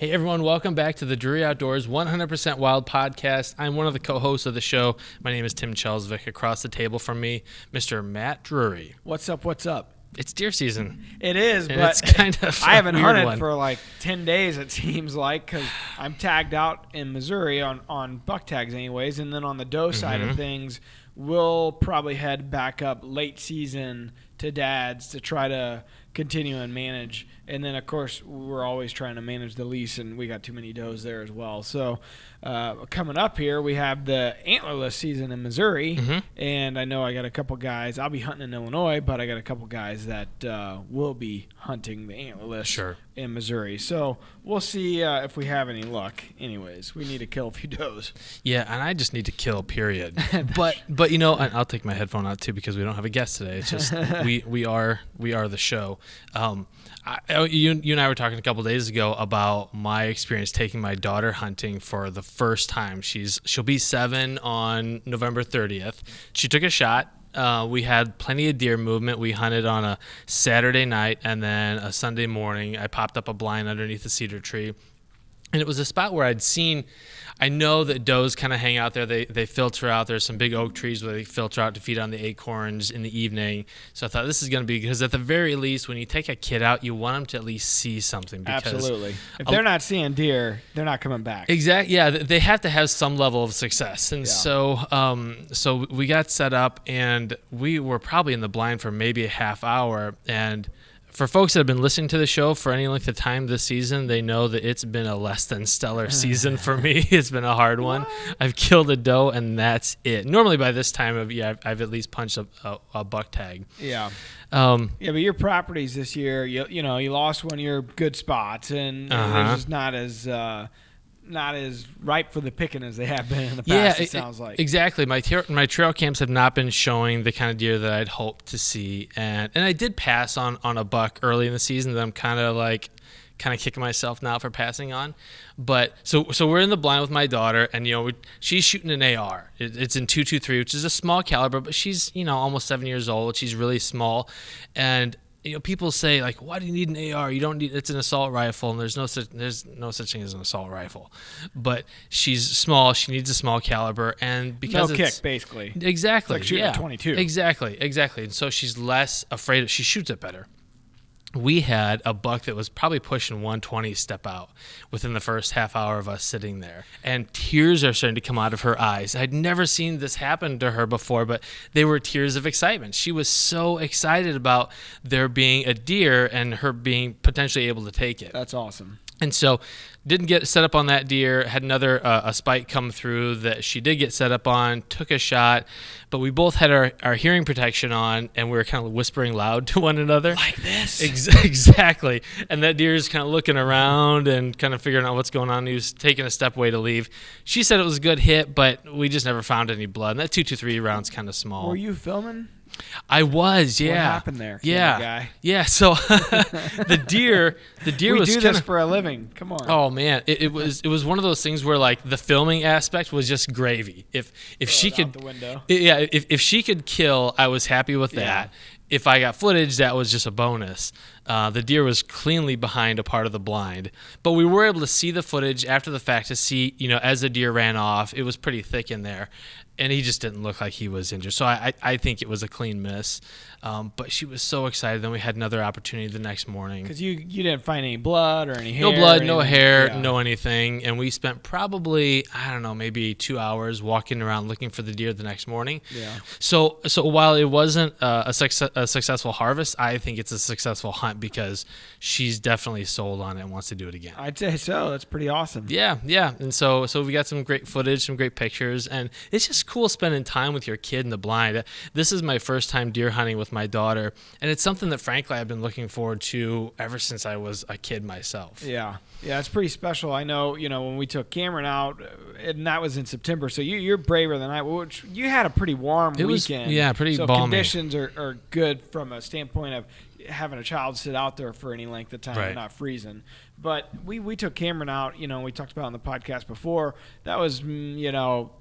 Hey everyone, welcome back to the Drury Outdoors 100% Wild podcast. I'm one of the co-hosts of the show. My name is Tim Chelsvik. Across the table from me, Mr. Matt Drury. What's up? What's up? It's deer season. It is, And but it's kind of I haven't a weird hunted one. for like 10 days, it seems like, because I'm tagged out in Missouri on buck tags anyways, and then on the doe side of things, we'll probably head back up late season to Dad's to try to continue and manage. And then, of course, we're always trying to manage the lease, and we got too many does there as well. So coming up here, we have the antlerless season in Missouri, and I know I got a couple guys. I'll be hunting in Illinois, but I got a couple guys that will be hunting the antlerless in Missouri. So we'll see if we have any luck. Anyways, we need to kill a few does. Yeah, and I just need to kill, period. but you know, I'll take my headphone out too because we don't have a guest today. It's just we are the show. You and I were talking a couple days ago about my experience taking my daughter hunting for the first time. She'll be 7 on November 30th. She took a shot. We had plenty of deer movement. We hunted on a Saturday night, and then a Sunday morning I popped up a blind underneath a cedar tree. And it was a spot where I know that does kind of hang out there. They filter out. There's some big oak trees where they filter out to feed on the acorns in the evening. So I thought this is going to be, because at the very least, when you take a kid out, you want them to at least see something. Absolutely. If they're not seeing deer, they're not coming back. Exactly. Yeah, they have to have some level of success. And so we got set up, and we were probably in the blind for maybe a half hour. And for folks that have been listening to the show for any length of time this season, they know that it's been a less than stellar season for me. It's been a hard one. I've killed a doe, and that's it. Normally by this time of year, I've at least punched a buck tag. Yeah. But your properties this year, you lost one of your good spots, and they're just not as ripe for the picking as they have been in the past, it sounds like. Exactly. My trail camps have not been showing the kind of deer that I'd hoped to see. And I did pass on a buck early in the season that I'm kind of kicking myself now for passing on. But so we're in the blind with my daughter, and she's shooting an AR. It's in .223, which is a small caliber, but she's almost 7 years old. She's really small, and people say, like, why do you need an AR? You don't need. It's an assault rifle, and there's no such thing as an assault rifle. But she's small. She needs a small caliber, and because no kick, basically. Exactly. It's like shooting a 22. Exactly. And so she's less afraid. She shoots it better. We had a buck that was probably pushing 120 step out within the first half hour of us sitting there. And tears are starting to come out of her eyes. I'd never seen this happen to her before, but they were tears of excitement. She was so excited about there being a deer and her being potentially able to take it. That's awesome. And so didn't get set up on that deer, had another a spike come through that she did get set up on, took a shot, but we both had our hearing protection on, and we were kind of whispering loud to one another. Like this. Exactly. And that deer is kind of looking around and kind of figuring out what's going on. He was taking a step away to leave. She said it was a good hit, but we just never found any blood. And that .223 round's kind of small. Were you filming? I was, yeah. What happened there? Yeah, yeah. So the deer we was do this for a living. Come on. Oh man, it was one of those things where like the filming aspect was just gravy. If she could, out the window. If she could kill, I was happy with that. If I got footage, that was just a bonus. The deer was cleanly behind a part of the blind, but we were able to see the footage after the fact to see, as the deer ran off, it was pretty thick in there. And he just didn't look like he was injured. So I think it was a clean miss. But she was so excited. Then we had another opportunity the next morning. Because you didn't find any blood or any hair? No blood, no hair, no anything. And we spent probably, maybe 2 hours walking around looking for the deer the next morning. Yeah. So while it wasn't a successful harvest, I think it's a successful hunt because she's definitely sold on it and wants to do it again. I'd say so. That's pretty awesome. Yeah. And so we got some great footage, some great pictures, and it's just cool spending time with your kid in the blind. This is my first time deer hunting with my daughter, and it's something that frankly I've been looking forward to ever since I was a kid myself. Yeah, it's pretty special. I know, when we took Cameron out, and that was in September, so you're braver than I, which you had a pretty warm weekend. Pretty so balmy. Conditions are good from a standpoint of having a child sit out there for any length of time and not freezing. But we took Cameron out. We talked about on the podcast before. That was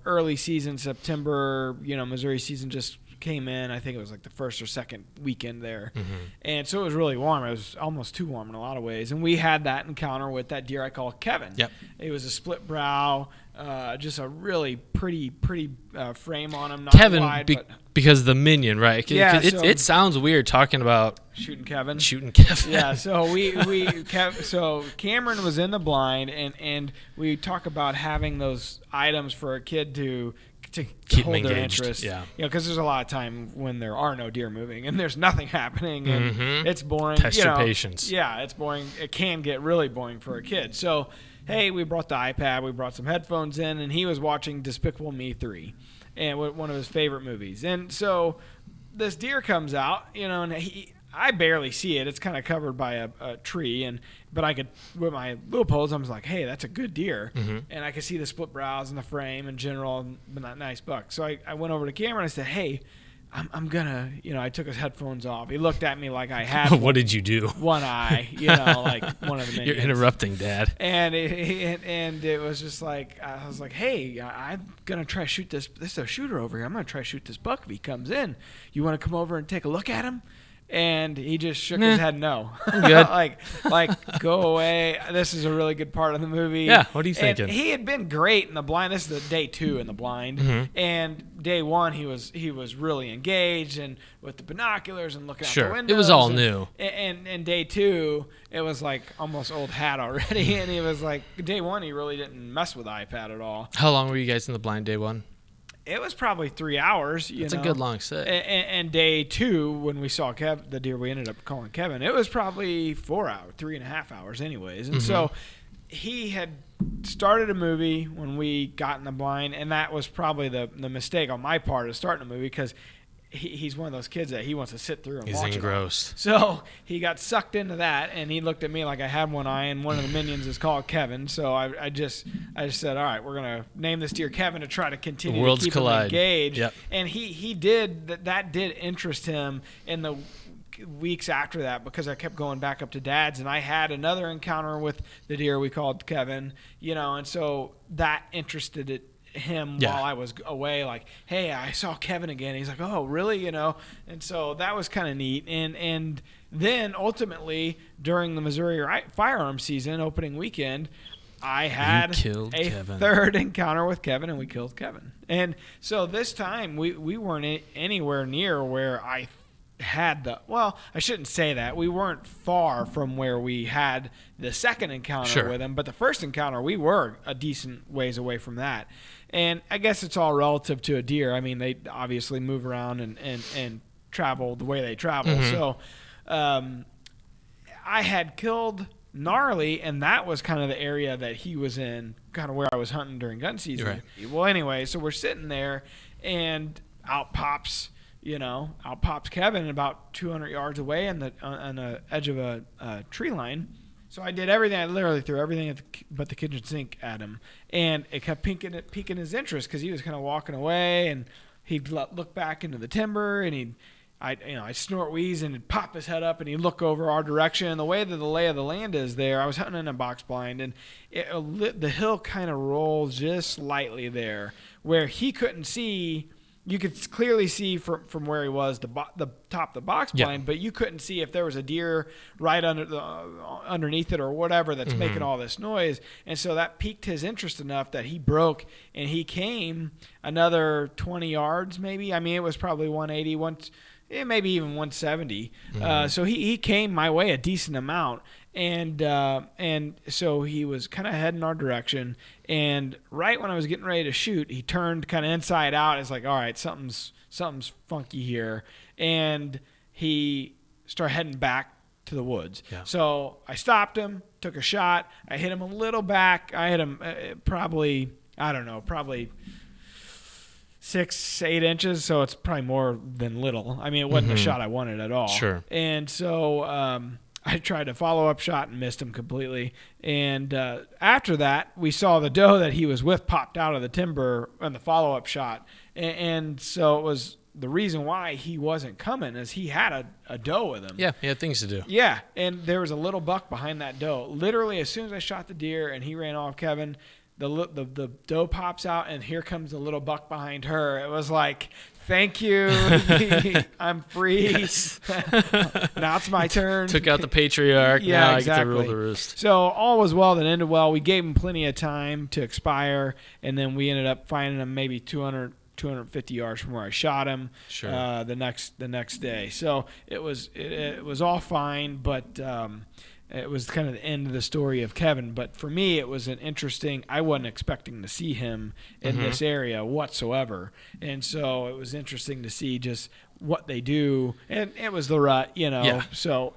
early season, September. Missouri season just came in. I think it was like the first or second weekend there, and so it was really warm. It was almost too warm in a lot of ways. And we had that encounter with that deer I call Kevin. Yep. It was a split brow, just a really pretty frame on him. Not Kevin, wide, because the minion, right? It sounds weird talking about shooting Kevin. Yeah. So so Cameron was in the blind, and we talk about having those items for a kid to keep hold their engaged. interest. Yeah. Because there's a lot of time when there are no deer moving and there's nothing happening and it's boring. Test your patience. Yeah, it's boring. It can get really boring for a kid. So, hey, we brought the iPad, we brought some headphones in, and he was watching Despicable Me 3, and one of his favorite movies. And so this deer comes out, and I barely see it. It's kind of covered by a tree, but I could, with my loopholes, I was like, hey, that's a good deer. And I could see the split brows and the frame in general, but not nice buck. So I went over to Cameron and I said, hey, I'm gonna, I took his headphones off. He looked at me like I had what did you do? One eye, like one of the minions. You're interrupting, Dad. And it was just like, I was like, hey, I'm gonna try to shoot this. This is a shooter over here. I'm gonna try to shoot this buck if he comes in. You want to come over and take a look at him? And he just shook his head no. I'm good. like go away. This is a really good part of the movie. Yeah, what are you thinking? And he had been great in the blind. This is the day 2 in the blind. And day 1 he was really engaged and with the binoculars and looking out the windows. It was all new. And day 2 it was like almost old hat already. And he was like, day 1 he really didn't mess with the iPad at all. How long were you guys in the blind day 1? It was probably 3 hours. It's a good long sit. And day 2, when we saw the deer we ended up calling Kevin, it was probably 4 hours, 3.5 hours anyways. And so he had started a movie when we got in the blind, and that was probably the mistake on my part of starting a movie because he's one of those kids that he wants to sit through and watch it. He's engrossed. So he got sucked into that, and he looked at me like I had one eye, and one of the minions is called Kevin. So I just said, all right, we're gonna name this deer Kevin to try to continue to keep him engaged. Yep. And he did that did interest him in the weeks after that because I kept going back up to Dad's, and I had another encounter with the deer we called Kevin, and so that interested him while I was away, like, hey, I saw Kevin again. He's like, oh, really? And so that was kind of neat. And then ultimately during the Missouri firearm season opening weekend, I had third encounter with Kevin, and we killed Kevin. And so this time we weren't anywhere near where I had I shouldn't say that. We weren't far from where we had the second encounter with him, but the first encounter we were a decent ways away from that. And I guess it's all relative to a deer. I mean, they obviously move around and travel the way they travel. So I had killed Gnarly, and that was kind of the area that he was in, kind of where I was hunting during gun season. Right. Well, anyway, so we're sitting there, and out pops Kevin about 200 yards away on the edge of a tree line. So I did everything. I literally threw everything but the kitchen sink at him, and it kept piquing his interest because he was kind of walking away, and he'd look back into the timber, and I'd snort, wheeze, and he'd pop his head up, and he'd look over our direction. And the way that the lay of the land is there, I was hunting in a box blind, and the hill kind of rolls just slightly there, where he couldn't see. You could clearly see from where he was the top of the box blind, but you couldn't see if there was a deer right underneath it or whatever that's making all this noise. And so that piqued his interest enough that he broke, and he came another 20 yards maybe. I mean, it was probably 180, maybe even 170. So he came my way a decent amount. And so he was kind of heading our direction, and right when I was getting ready to shoot, he turned kind of inside out. It's like, all right, something's funky here, and he started heading back to the woods. Yeah. So I stopped him, took a shot. I hit him a little back. I hit him probably 6-8 inches, so it's probably more than little. I mean, it wasn't a shot I wanted at all. Sure. And so I tried a follow-up shot and missed him completely. And after that, we saw the doe that he was with popped out of the timber on the follow-up shot. And so it was the reason why he wasn't coming is he had a doe with him. Yeah, he had things to do. Yeah, and there was a little buck behind that doe. Literally, as soon as I shot the deer and he ran off Kevin, the doe pops out, and here comes the little buck behind her. It was like, thank you. I'm free. Yes. Now it's my turn. Took out the patriarch. Yeah, now exactly. I get to rule the roost. So all was well that ended well. We gave him plenty of time to expire, and then we ended up finding him maybe 250 yards from where I shot him. Sure. The next day. So it was all fine, but it was kind of the end of the story of Kevin. But for me, it was an interesting. I wasn't expecting to see him in this area whatsoever, and so it was interesting to see just what they do. And it was the rut, Yeah. So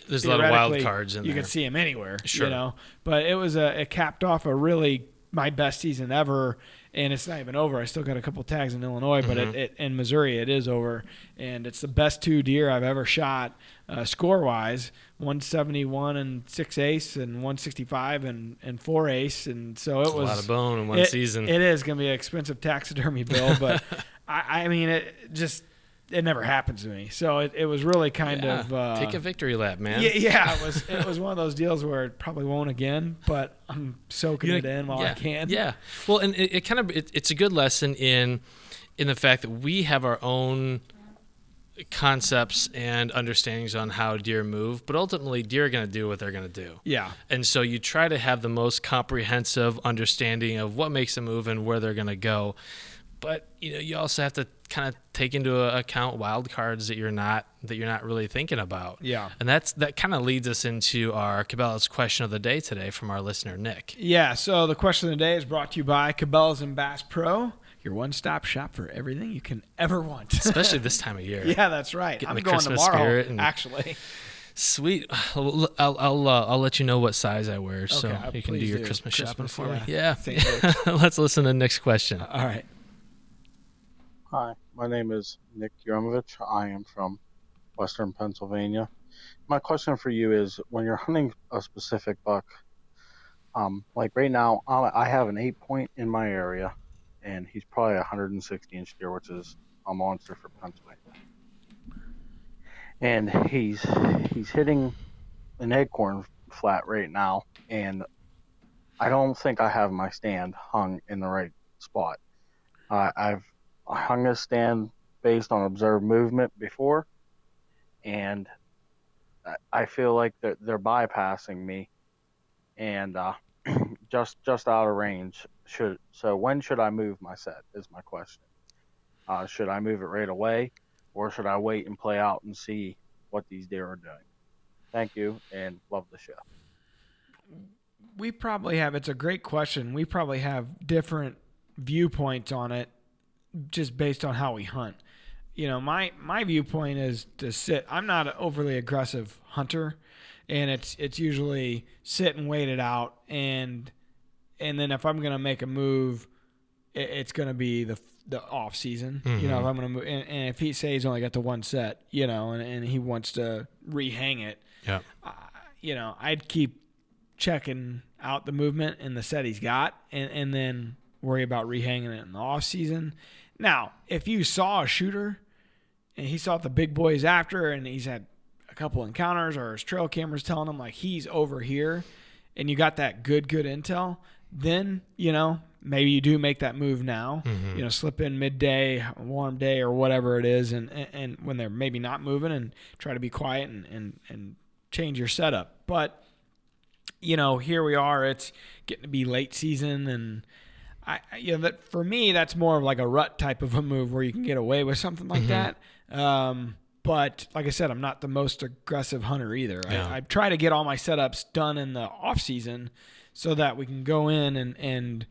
there's a lot of wild cards in there. You could see him anywhere, Sure. But it capped off a really my best season ever. And it's not even over. I still got a couple tags in Illinois, but in Missouri it is over. And it's the best 2 deer I've ever shot, score-wise, 171 and 6 ace and 165 and 4 ace. And so it was a lot of bone in one season. It is going to be an expensive taxidermy bill, but I mean, it never happens to me. So it was really kind of take a victory lap, man. Yeah, it was one of those deals where it probably won't again, but I'm soaking it in while I can. Yeah. Well, and it's a good lesson in the fact that we have our own concepts and understandings on how deer move, but ultimately deer are going to do what they're going to do. Yeah. And so you try to have the most comprehensive understanding of what makes a move and where they're going to go. But you also have to kind of take into account wild cards that you're not really thinking about. Yeah. And that kind of leads us into our Cabela's question of the day today from our listener Nick. Yeah. So the question of the day is brought to you by Cabela's and Bass Pro, your one-stop shop for everything you can ever want. Especially this time of year. Yeah, that's right. Getting I'm the going Christmas tomorrow, spirit actually. Sweet. I'll let you know what size I wear, so Okay, you can do your Christmas shopping for me. Yeah. Let's listen to Nick's question. All right. Hi, my name is Nick Yurmovich. I am from Western Pennsylvania. My question for you is, when you're hunting a specific buck, like right now, I have an 8-point in my area, and he's probably a 160-inch deer, which is a monster for Pennsylvania. And he's hitting an acorn flat right now, and I don't think I have my stand hung in the right spot. I've hung a stand based on observed movement before, and I feel like they're bypassing me, and just out of range. So when should I move my set is my question. Should I move it right away, or should I wait and play out and see what these deer are doing? Thank you, and love the show. We probably have, it's a great question. We probably have different viewpoints on it just based on how we hunt. My viewpoint is to sit. I'm not an overly aggressive hunter, and it's usually sit and wait it out, and then if I'm gonna make a move, it's gonna be the off season. Mm-hmm. If I'm gonna move, and if he says he's only got the one set, and he wants to rehang it, I'd keep checking out the movement and the set he's got, and then worry about rehanging it in the off season. Now, if you saw a shooter and he saw the big boys after, and he's had a couple encounters, or his trail cameras telling him like he's over here, and you got that good intel, then maybe you do make that move now. Mm-hmm. Slip in midday, warm day, or whatever it is, and when they're maybe not moving, and try to be quiet and change your setup. But here we are. It's getting to be late season, and that for me, that's more of like a rut type of a move where you can get away with something like that. But like I said, I'm not the most aggressive hunter either. Yeah. I try to get all my setups done in the off season so that we can go in and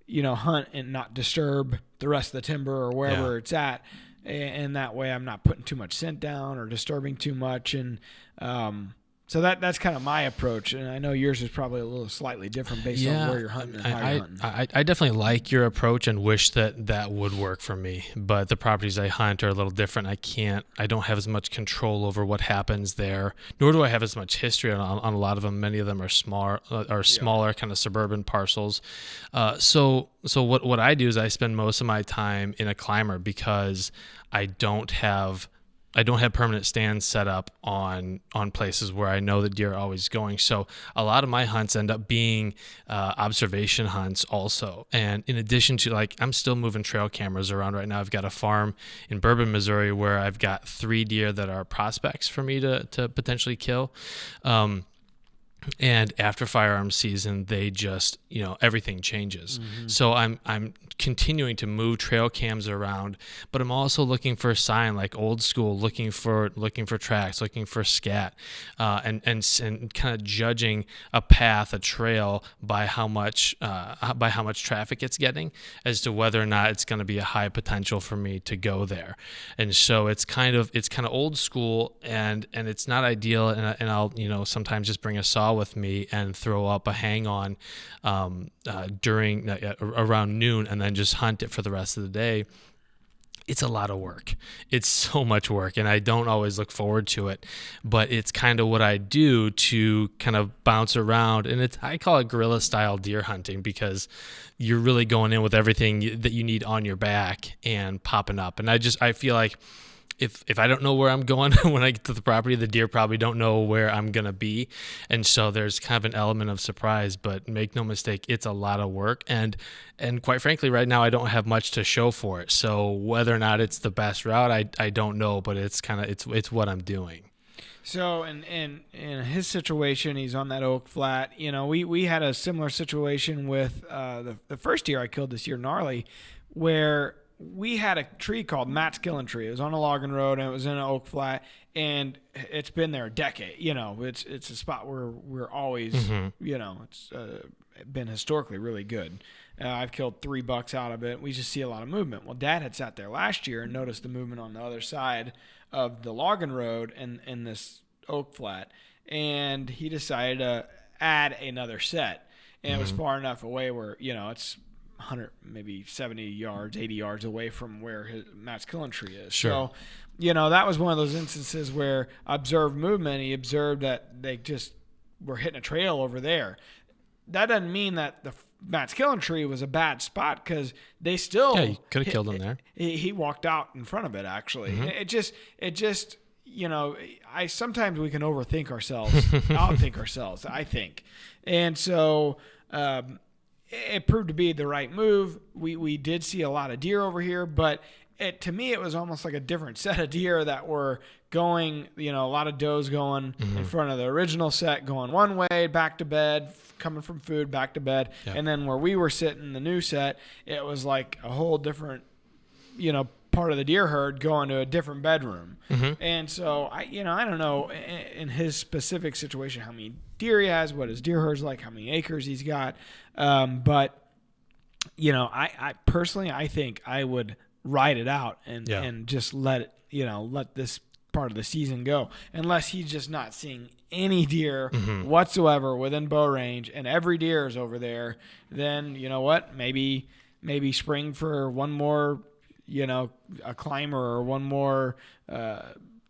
hunt and not disturb the rest of the timber or wherever it's at. And that way I'm not putting too much scent down or disturbing too much. And, So that's kind of my approach, and I know yours is probably a little slightly different based on where you're hunting and how you're hunting. I definitely like your approach and wish that would work for me. But the properties I hunt are a little different. I don't have as much control over what happens there, nor do I have as much history on a lot of them. Many of them are smaller, kind of suburban parcels. So what I do is I spend most of my time in a climber because I don't have permanent stands set up on places where I know that deer are always going. So a lot of my hunts end up being observation hunts also. And in addition to, like, I'm still moving trail cameras around right now. I've got a farm in Bourbon, Missouri, where I've got 3 deer that are prospects for me to potentially kill. And after firearms season, they just, everything changes. Mm-hmm. So I'm continuing to move trail cams around, but I'm also looking for a sign, like old school, looking for tracks, looking for scat, and kind of judging a path, a trail by how much traffic it's getting, as to whether or not it's going to be a high potential for me to go there. And so it's kind of old school, and it's not ideal. And I'll sometimes just bring a saw with me and throw up a hang on during around noon, and then just hunt it for the rest of the day. It's a lot of work. It's so much work, and I don't always look forward to it, but it's kind of what I do to kind of bounce around. And I call it guerrilla style deer hunting, because you're really going in with everything that you need on your back and popping up. And I feel like if I don't know where I'm going when I get to the property, the deer probably don't know where I'm going to be. And so there's kind of an element of surprise, but make no mistake, it's a lot of work. And quite frankly, right now, I don't have much to show for it. So whether or not it's the best route, I don't know, but it's it's what I'm doing. So in his situation, he's on that oak flat. We had a similar situation with the first deer I killed this year, Gnarly, where we had a tree called Matt's Killing Tree. It was on a logging road, and it was in an oak flat, and it's been there a decade. It's a spot where we're always, it's been historically really good. I've killed 3 bucks out of it. We just see a lot of movement. Well, Dad had sat there last year and noticed the movement on the other side of the logging road and this oak flat, and he decided to add another set. And it was far enough away where, it's 100, maybe 70 yards, 80 yards away from where Matt's Killing Tree is. Sure. So, that was one of those instances where observed movement. He observed that they just were hitting a trail over there. That doesn't mean that the Matt's Killing Tree was a bad spot, because they still... Yeah, you could have killed him there. He walked out in front of it, actually. Mm-hmm. It just sometimes we can outthink ourselves, I think. And so... it proved to be the right move. We did see a lot of deer over here, but to me, it was almost like a different set of deer that were going, a lot of does going in front of the original set, going one way, back to bed, coming from food, back to bed. Yep. And then where we were sitting, the new set, it was like a whole different, part of the deer herd going to a different bedroom. Mm-hmm. And so I don't know in his specific situation how many deer he has, what his deer herd's like, how many acres he's got. But I personally, I think I would ride it out and just let this part of the season go, unless he's just not seeing any deer whatsoever within bow range, and every deer is over there. Then you know what, maybe spring for one more, a climber or one more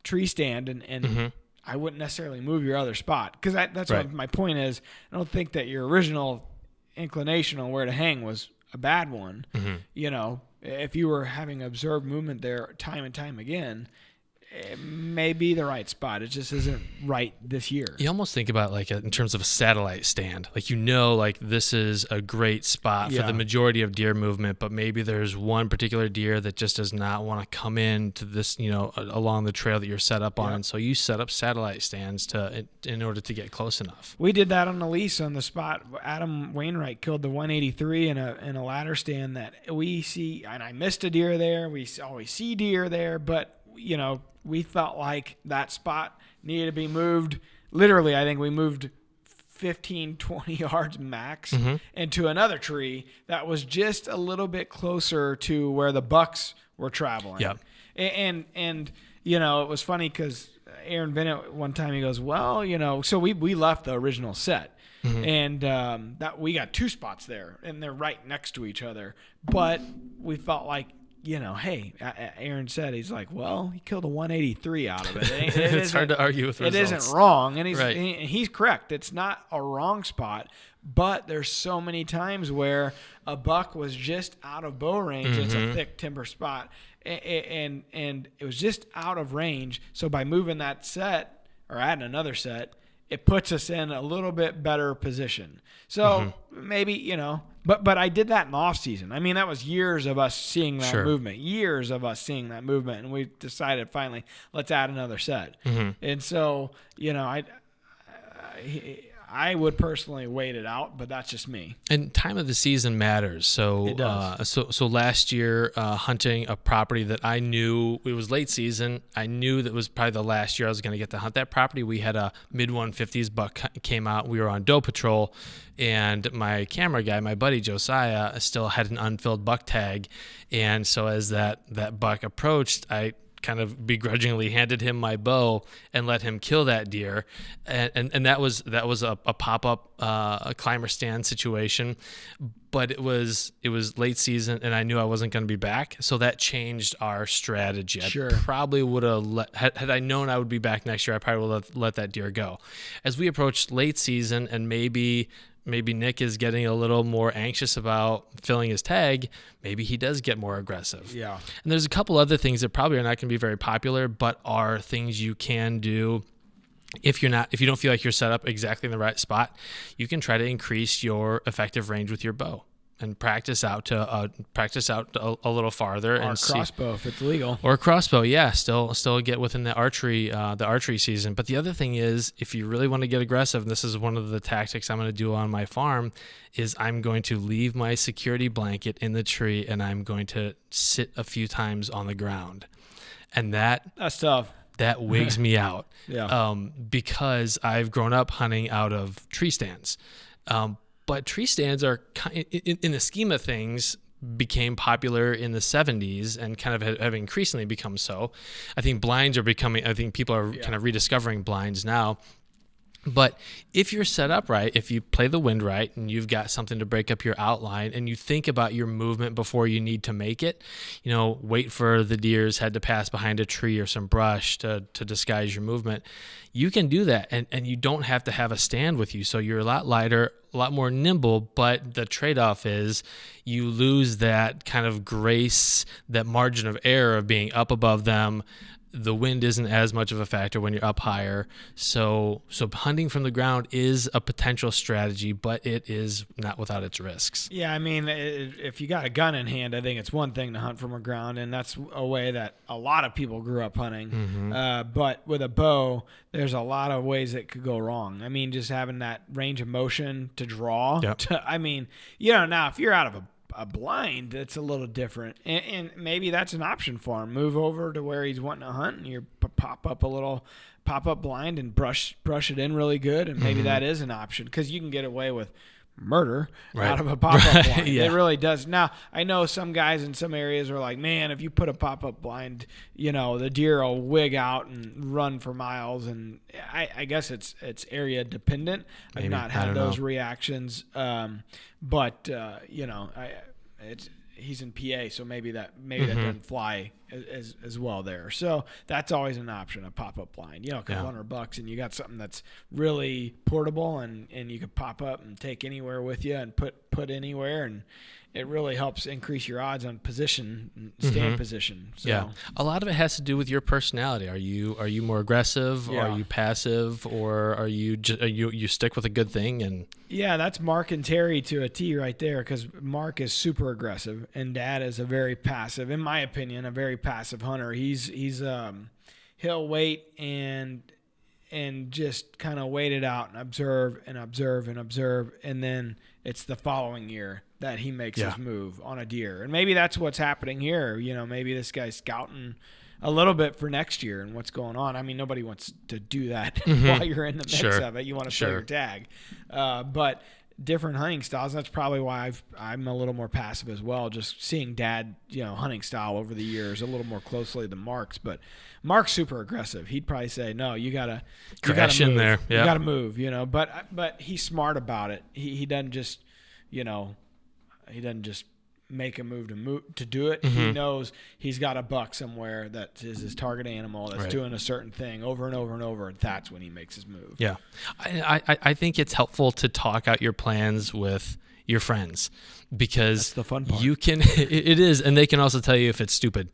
tree stand, and I wouldn't necessarily move your other spot, because that's right. What my point is. I don't think that your original inclination on where to hang was a bad one. If you were having observed movement there time and time again, it may be the right spot. It just isn't right this year. You almost think about in terms of a satellite stand. This is a great spot for the majority of deer movement, but maybe there's one particular deer that just does not want to come in to this, along the trail that you're set up on. And so you set up satellite stands in order to get close enough. We did that on the lease on the spot. Adam Wainwright killed the 183 in a ladder stand that we see, and I missed a deer there. We always see deer there, but we felt like that spot needed to be moved. Literally, I think we moved 15, 20 yards max into another tree that was just a little bit closer to where the bucks were traveling. Yep. And it was funny because Aaron Bennett one time he goes, well, so we left the original set. And that we got 2 spots there, and they're right next to each other. But we felt like, hey, Aaron said, he's like, well, he killed a 183 out of it. It's hard to argue with results. It isn't wrong, and Right. he's correct. It's not a wrong spot, but there's so many times where a buck was just out of bow range. It's a thick timber spot, and it was just out of range. So by moving that set or adding another set, it puts us in a little bit better position. So maybe, but I did that in the off season. I mean, that was years of us seeing that movement, and we decided finally, let's add another set. And so, I would personally wait it out, but that's just me. And time of the season matters. So It does. So last year, hunting a property that I knew it was late season, I knew that was probably the last year I was going to get to hunt that property. We had a mid 150s buck came out. We were on doe patrol, and my camera guy, my buddy Josiah, still had an unfilled buck tag. And so as that buck approached, I kind of begrudgingly handed him my bow and let him kill that deer, and that was a pop-up a climber stand situation, but it was late season and I knew I wasn't going to be back, so that changed our strategy. I probably would have had I known I would be back next year, I probably would have let that deer go. As we approached late season and maybe Nick is getting a little more anxious about filling his tag, maybe he does get more aggressive. Yeah. And there's a couple other things that probably are not going to be very popular, but are things you can do if you don't feel like you're set up exactly in the right spot. You can try to increase your effective range with your bow and practice out a little farther, Or and a crossbow if it's legal. Or a crossbow, yeah. Still get within the archery season. But the other thing is, if you really want to get aggressive, and this is one of the tactics I'm going to do on my farm, is I'm going to leave my security blanket in the tree and I'm going to sit a few times on the ground, and that's tough. That wigs me out. Yeah. Because I've grown up hunting out of tree stands. But tree stands are, in the scheme of things, became popular in the 70s and kind of have increasingly become so. I think people are kind of rediscovering blinds now. But if you're set up right, if you play the wind right and you've got something to break up your outline and you think about your movement before you need to make it, wait for the deer's head to pass behind a tree or some brush to disguise your movement, you can do that. And you don't have to have a stand with you. So you're a lot lighter, a lot more nimble, but the trade-off is you lose that kind of grace, that margin of error of being up above them. The wind isn't as much of a factor when you're up higher. So hunting from the ground is a potential strategy, but it is not without its risks. Yeah, I mean, if you got a gun in hand, I think it's one thing to hunt from the ground, and that's a way that a lot of people grew up hunting. But with a bow, there's a lot of ways it could go wrong. I mean, just having that range of motion to draw. Yep. Now if you're out of a blind, that's a little different, and maybe that's an option for him. Move over to where he's wanting to hunt, and you pop up blind and brush it in really good, and maybe that is an option, because you can get away with murder out of a pop-up blind. Yeah. It really does. Now, I know some guys in some areas are like, man, if you put a pop-up blind, the deer will wig out and run for miles, and I guess it's area dependent. I've not had those reactions, but he's in PA, so maybe that doesn't fly as well there. So that's always an option, a pop-up blind. A couple $100, and you got something that's really portable, and you can pop up and take anywhere with you and put anywhere, and it really helps increase your odds on position, stand position. So. Yeah, a lot of it has to do with your personality. Are you more aggressive? Yeah. Are you passive? Or are you you stick with a good thing? And yeah, that's Mark and Terry to a T right there, because Mark is super aggressive and Dad is a very passive, in my opinion, a very passive hunter. He'll wait and just kind of wait it out and observe, and then it's the following year that he makes his move on a deer. And maybe that's what's happening here. Maybe this guy's scouting a little bit for next year and what's going on. I mean, nobody wants to do that while you're in the mix of it. You want to show your tag. But different hunting styles. That's probably why I'm a little more passive as well, just seeing Dad, hunting style over the years a little more closely than Mark's. But Mark's super aggressive. He'd probably say, no, you gotta crash move. in there. You Yeah. gotta move, but he's smart about it. He doesn't just, he doesn't just make a move to do it. He knows he's got a buck somewhere that is his target animal that's doing a certain thing over and over and over, and that's when he makes his move. Yeah. I think it's helpful to talk out your plans with your friends, because that's the fun part. You can it is, and they can also tell you if it's stupid,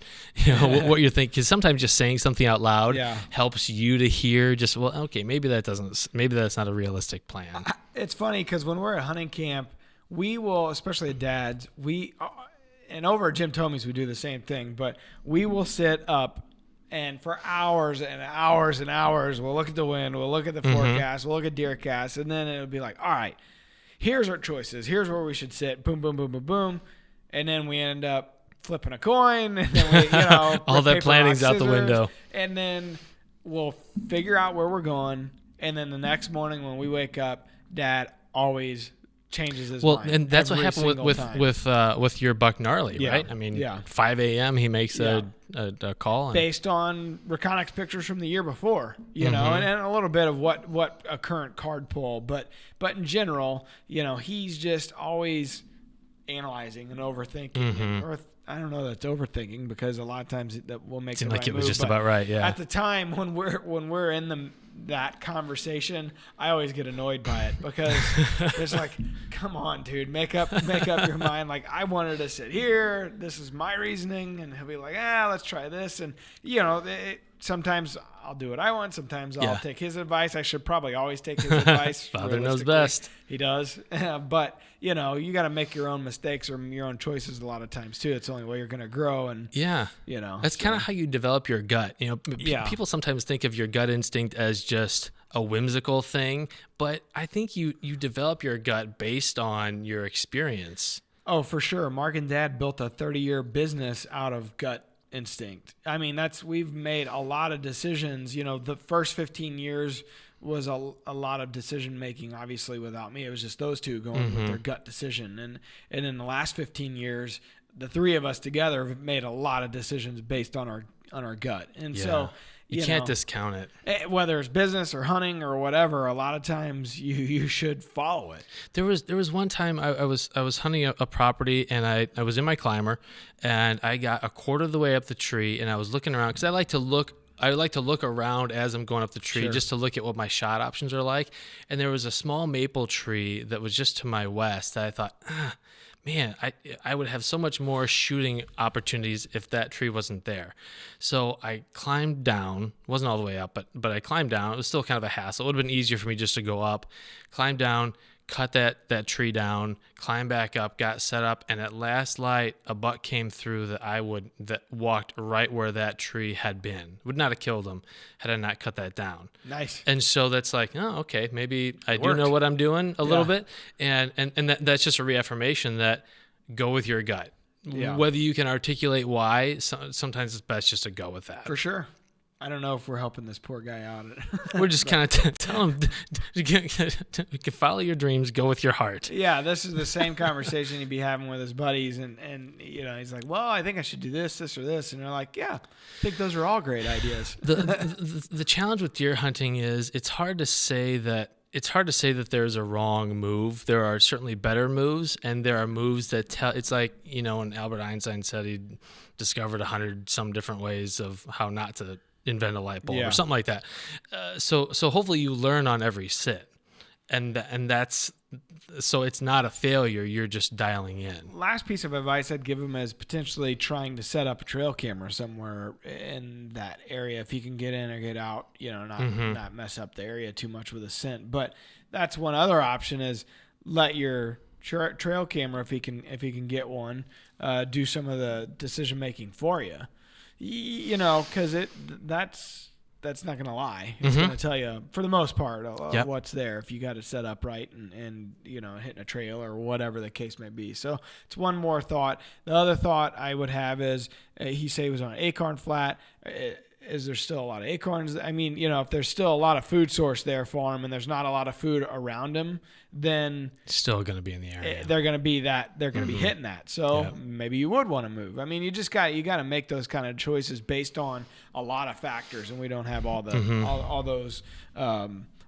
what you're thinking, because sometimes just saying something out loud helps you to hear just, well, okay, maybe that's not a realistic plan. It's funny because when we're at hunting camp, we will, especially at Dad's, and over at Jim Tomey's we do the same thing, but we will sit up and for hours and hours and hours, we'll look at the wind, we'll look at the forecast, we'll look at DeerCast, and then it'll be like, all right, here's our choices, here's where we should sit, boom, boom, boom, boom, boom, and then we end up flipping a coin, and then we, all that planning's out the window, and then we'll figure out where we're going, and then the next morning when we wake up, Dad always changes his mind. And that's what happened with your buck Gnarly, right? I mean, 5 a.m. he makes a call based on Reconyx pictures from the year before, and a little bit of what a current card pull, but in general, he's just always analyzing and overthinking. Or I don't know that's overthinking, because a lot of times that will make it seemed like it was just about right. Yeah. At the time when we're in that conversation, I always get annoyed by it, because it's like, come on, dude, make up your mind. Like, I wanted to sit here. This is my reasoning, and he'll be like, let's try this, and sometimes I'll do what I want. Sometimes I'll take his advice. I should probably always take his advice. Father knows best. He does. But, you got to make your own mistakes or your own choices a lot of times, too. It's the only way you're going to grow. And that's kind of how you develop your gut. People sometimes think of your gut instinct as just a whimsical thing, but I think you develop your gut based on your experience. Oh, for sure. Mark and Dad built a 30-year business out of gut instinct. I mean, we've made a lot of decisions. The first 15 years was a lot of decision making, obviously, without me. It was just those two going with their gut decision. And in the last 15 years, the three of us together have made a lot of decisions based on our gut. And so you can't discount it. Whether it's business or hunting or whatever, a lot of times you should follow it. There was one time I was hunting a property, and I was in my climber, and I got a quarter of the way up the tree, and I was looking around, because I like to look around as I'm going up the tree, just to look at what my shot options are like. And there was a small maple tree that was just to my west that I thought, man, I would have so much more shooting opportunities if that tree wasn't there. So I climbed down, wasn't all the way up, but I climbed down. It was still kind of a hassle. It would have been easier for me just to go up, climb down, cut that tree down, climb back up, got set up, and at last light, a buck came through that walked right where that tree had been. Would not have killed him had I not cut that down. Nice. And so that's like, oh, okay, maybe I do know what I'm doing a little bit, and that's just a reaffirmation that go with your gut. Yeah. Whether you can articulate why, sometimes it's best just to go with that. For sure. I don't know if we're helping this poor guy out. We're just kind of tell him, you can follow your dreams, go with your heart. Yeah, this is the same conversation he'd be having with his buddies, and he's like, well, I think I should do this or this, and they're like, yeah, I think those are all great ideas. The challenge with deer hunting is it's hard to say that there's a wrong move. There are certainly better moves, and there are moves that tell. It's like, when Albert Einstein said he discovered 100 some different ways of how not to invent a light bulb or something like that. So hopefully you learn on every sit, and that's so it's not a failure. You're just dialing in. Last piece of advice I'd give him is potentially trying to set up a trail camera somewhere in that area if he can get in or get out. Not mess up the area too much with a scent. But that's one other option is let your trail camera, if he can get one, do some of the decision making for you. Because that's not going to lie. It's going to tell you, for the most part, what's there if you got it set up right and hitting a trail or whatever the case may be. So it's one more thought. The other thought I would have is he said he was on an acorn flat. is there still a lot of acorns? I mean, if there's still a lot of food source there for them and there's not a lot of food around them, then still going to be in the area. They're going to be hitting that. So maybe you would want to move. I mean, you got to make those kind of choices based on a lot of factors, and we don't have all the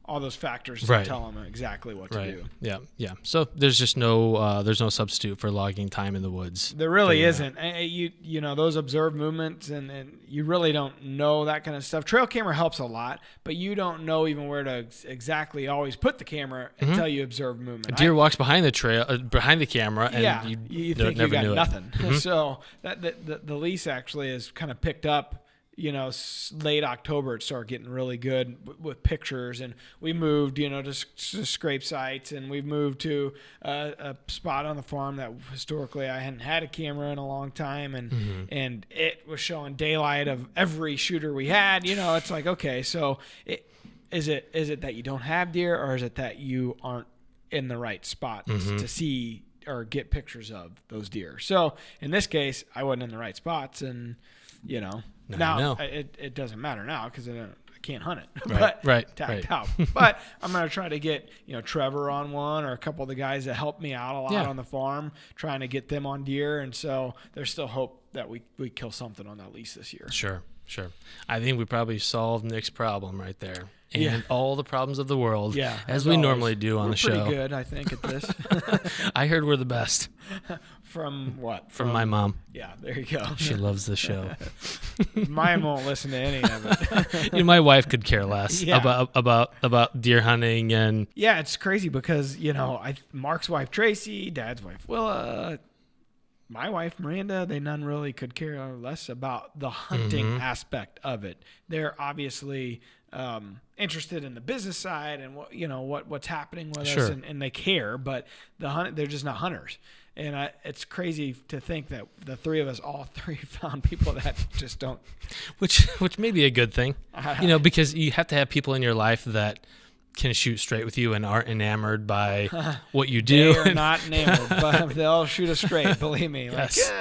all those factors to tell them exactly what to do. Yeah. So there's just no substitute for logging time in the woods. There really isn't. You know those observed movements, and you really don't know that kind of stuff. Trail camera helps a lot, but you don't know even where to exactly always put the camera until you observe movement. A deer walks behind the camera, and you think you got nothing. Mm-hmm. So the lease actually is kind of picked up. Late October, it started getting really good with pictures, and we moved, to scrape sites, and we've moved to a spot on the farm that historically I hadn't had a camera in a long time, and it was showing daylight of every shooter we had. It's like, okay, so is it that you don't have deer, or is it that you aren't in the right spot to see or get pictures of those deer? So in this case, I wasn't in the right spots, and now it doesn't matter now because I can't hunt it. Tagged out. But I'm going to try to get Trevor on one, or a couple of the guys that help me out a lot on the farm, trying to get them on deer, and so there's still hope that we kill something on that lease this year. Sure. I think we probably solved Nick's problem right there. And all the problems of the world, as we normally do on the show. We're pretty good, I think, at this. I heard we're the best. From what? From my mom. Yeah, there you go. She loves the show. Mine won't listen to any of it. My wife could care less about deer hunting and. Yeah, it's crazy because Mark's wife Tracy, Dad's wife Willa, my wife Miranda, they none really could care less about the hunting aspect of it. They're obviously interested in the business side and what's happening with us, and they care, but they're just not hunters. And it's crazy to think that the three of us, all three, found people that just don't. Which may be a good thing, because you have to have people in your life that can shoot straight with you and aren't enamored by what you do. They're not enamored, but they'll shoot us straight, believe me. Yes.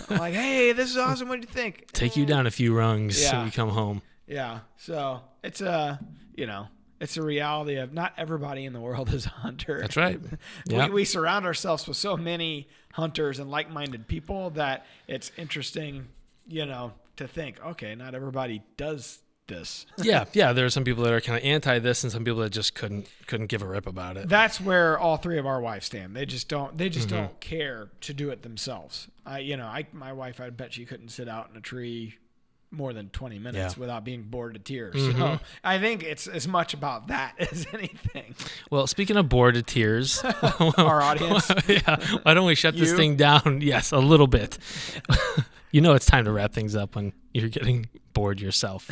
I'm like, hey, this is awesome. What do you think? Take you down a few rungs so you come home. Yeah. So it's it's a reality of not everybody in the world is a hunter. That's right. We surround ourselves with so many hunters and like-minded people that it's interesting, to think, okay, not everybody does this. yeah. There are some people that are kind of anti this, and some people that just couldn't give a rip about it. That's where all three of our wives stand. They just don't. They just don't care to do it themselves. My wife, I bet she couldn't sit out in a tree more than 20 minutes without being bored to tears. So I think it's as much about that as anything. Well, speaking of bored to tears, our audience. Why don't we shut this thing down? Yes, a little bit. It's time to wrap things up when you're getting bored yourself.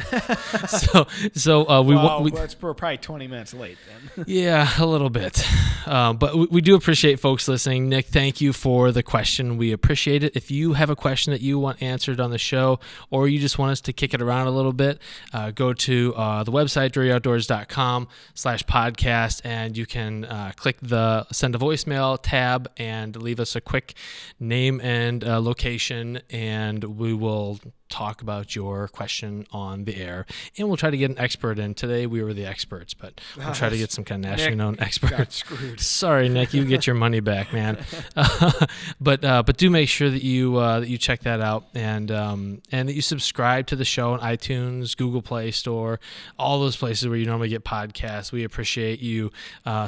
We're probably 20 minutes late then. Yeah, a little bit. But we do appreciate folks listening. Nick, thank you for the question. We appreciate it. If you have a question that you want answered on the show, or you just want us to kick it around a little bit, go to the website, DrearyOutdoors.com/podcast, and you can click the send a voicemail tab and leave us a quick name and location, and we will talk about your question on the air, and we'll try to get an expert in. Today we were the experts, but we'll try to get some kind of nationally known expert. Got screwed. Sorry, Nick, you get your money back, man. But do make sure that you check that out, and that you subscribe to the show on iTunes, Google Play Store, all those places where you normally get podcasts. We appreciate you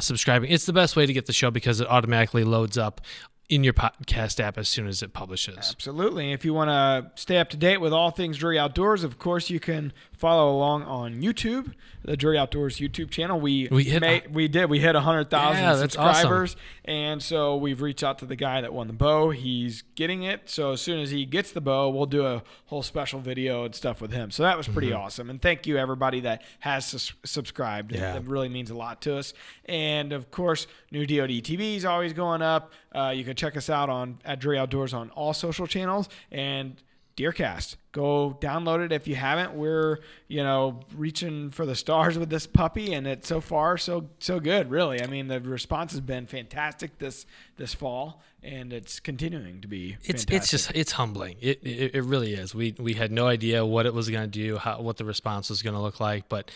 subscribing. It's the best way to get the show because it automatically loads up in your podcast app as soon as it publishes. Absolutely. If you want to stay up to date with all things Drury Outdoors, of course, you can follow along on YouTube, the Drury Outdoors YouTube channel. We hit 100,000 subscribers, awesome. And so we've reached out to the guy that won the bow. He's getting it. So as soon as he gets the bow, we'll do a whole special video and stuff with him. So that was pretty awesome. And thank you, everybody that has subscribed. Yeah. It really means a lot to us. And, of course, new DOD TV is always going up. You can check us out at Drury Outdoors on all social channels, and DeerCast. Go download it if you haven't. We're, reaching for the stars with this puppy, and it's so far so good, really. I mean, the response has been fantastic this fall, and it's continuing to be fantastic. It's humbling. It really is. We had no idea what it was going to do, what the response was going to look like, but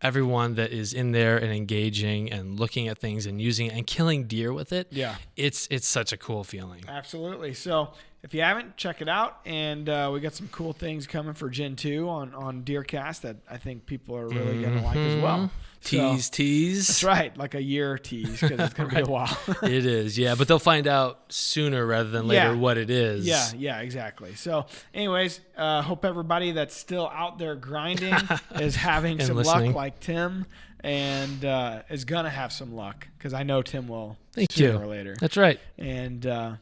everyone that is in there and engaging and looking at things and using it and killing deer with it, it's such a cool feeling. Absolutely. So if you haven't, check it out. And we got some cool things coming for Gen 2 on DeerCast that I think people are really going to like as well. Tease. That's right. Like a year tease, because it's going to be a while. It is, yeah. But they'll find out sooner rather than later what it is. Yeah, exactly. So anyways, hope everybody that's still out there grinding is having some listening. Luck like Tim, and is going to have some luck, because I know Tim will sooner or later. That's right. And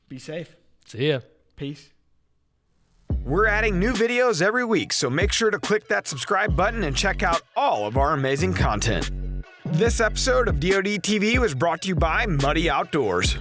be safe. See ya. Peace. We're adding new videos every week, so make sure to click that subscribe button and check out all of our amazing content. This episode of DoD TV was brought to you by Muddy Outdoors.